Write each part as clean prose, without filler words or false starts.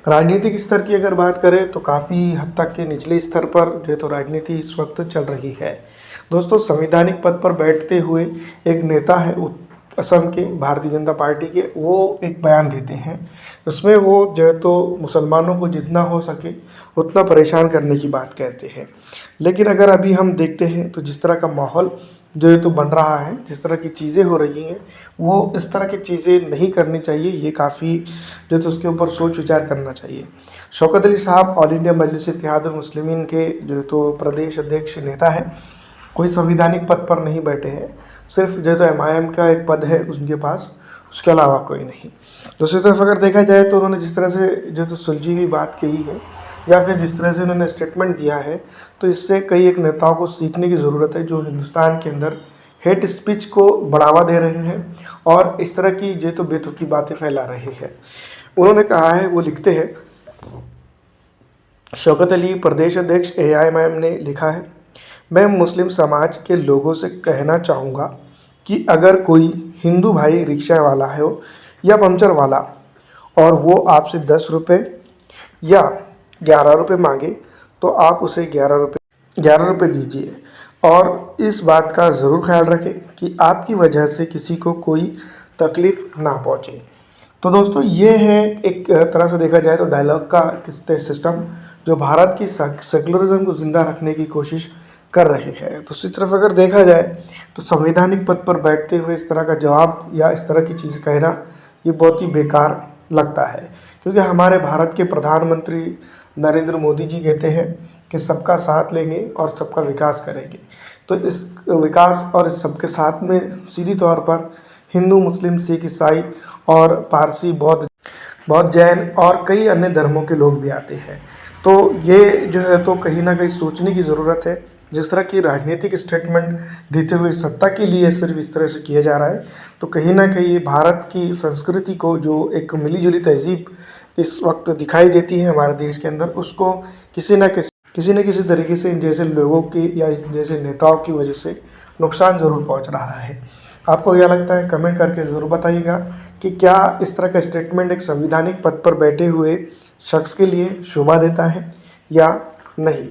राजनीतिक स्तर की अगर बात करें तो काफ़ी हद तक के निचले स्तर पर जो है तो राजनीति इस वक्त चल रही है। दोस्तों, संवैधानिक पद पर बैठते हुए एक नेता है असम के भारतीय जनता पार्टी के, वो एक बयान देते हैं। उसमें वो जो है तो मुसलमानों को जितना हो सके उतना परेशान करने की बात कहते हैं। लेकिन अगर अभी हम देखते हैं तो जिस तरह का माहौल जो है तो बन रहा है, जिस तरह की चीज़ें हो रही हैं, वो इस तरह की चीज़ें नहीं करनी चाहिए। ये काफ़ी जो है तो उसके ऊपर सोच विचार करना चाहिए। शौकत अली साहब ऑल इंडिया मजलिस इत्तेहादुल मुस्लिमीन के जो है तो प्रदेश अध्यक्ष नेता है, कोई संविधानिक पद पर नहीं बैठे हैं, सिर्फ जो है तो एमआईएम का एक पद है उनके पास, उसके अलावा कोई नहीं। दूसरी तरफ अगर देखा जाए तो उन्होंने जिस तरह से जो तो सुलझी हुई बात कही है या फिर जिस तरह से उन्होंने स्टेटमेंट दिया है, तो इससे कई एक नेताओं को सीखने की ज़रूरत है जो हिंदुस्तान के अंदर हेट स्पीच को बढ़ावा दे रहे हैं और इस तरह की जो तो बेतुकी बातें फैला रहे हैं। उन्होंने कहा है, वो लिखते हैं, शौकत अली प्रदेश अध्यक्ष एआईएमआईएम ने लिखा है, मैं मुस्लिम समाज के लोगों से कहना चाहूँगा कि अगर कोई हिंदू भाई रिक्शा वाला है या पंचर वाला और वो आपसे 10 रुपये या 11 रुपये मांगे तो आप उसे 11 रुपये दीजिए और इस बात का ज़रूर ख्याल रखें कि आपकी वजह से किसी को कोई तकलीफ़ ना पहुँचे। तो दोस्तों, ये है एक तरह से देखा जाए तो डायलॉग का सिस्टम जो भारत की सेकुलरिज्म को ज़िंदा रखने की कोशिश कर रहे हैं। दूसरी तरफ अगर देखा जाए तो संवैधानिक पद पर बैठते हुए इस तरह का जवाब या इस तरह की चीज़ कहना ये बहुत ही बेकार लगता है, क्योंकि हमारे भारत के प्रधानमंत्री नरेंद्र मोदी जी कहते हैं कि सबका साथ लेंगे और सबका विकास करेंगे। तो इस विकास और इस सबके साथ में सीधी तौर पर हिंदू, मुस्लिम, सिख, ईसाई और पारसी, बौद्ध, जैन और कई अन्य धर्मों के लोग भी आते हैं। तो ये जो है तो कहीं ना कहीं सोचने की ज़रूरत है। जिस तरह की राजनीतिक स्टेटमेंट देते हुए सत्ता के लिए सिर्फ इस तरह से किया जा रहा है, तो कहीं ना कहीं भारत की संस्कृति को जो एक मिलीजुली तहजीब इस वक्त दिखाई देती है हमारे देश के अंदर, उसको किसी न किसी तरीके से इन जैसे लोगों की या इन जैसे नेताओं की वजह से नुकसान ज़रूर पहुंच रहा है। आपको क्या लगता है, कमेंट करके ज़रूर बताइएगा कि क्या इस तरह का स्टेटमेंट एक संवैधानिक पद पर बैठे हुए शख्स के लिए शोभा देता है या नहीं।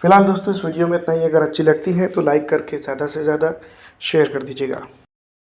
फिलहाल दोस्तों, इस वीडियो में इतना ही। अगर अच्छी लगती है तो लाइक करके ज़्यादा से ज़्यादा शेयर कर दीजिएगा।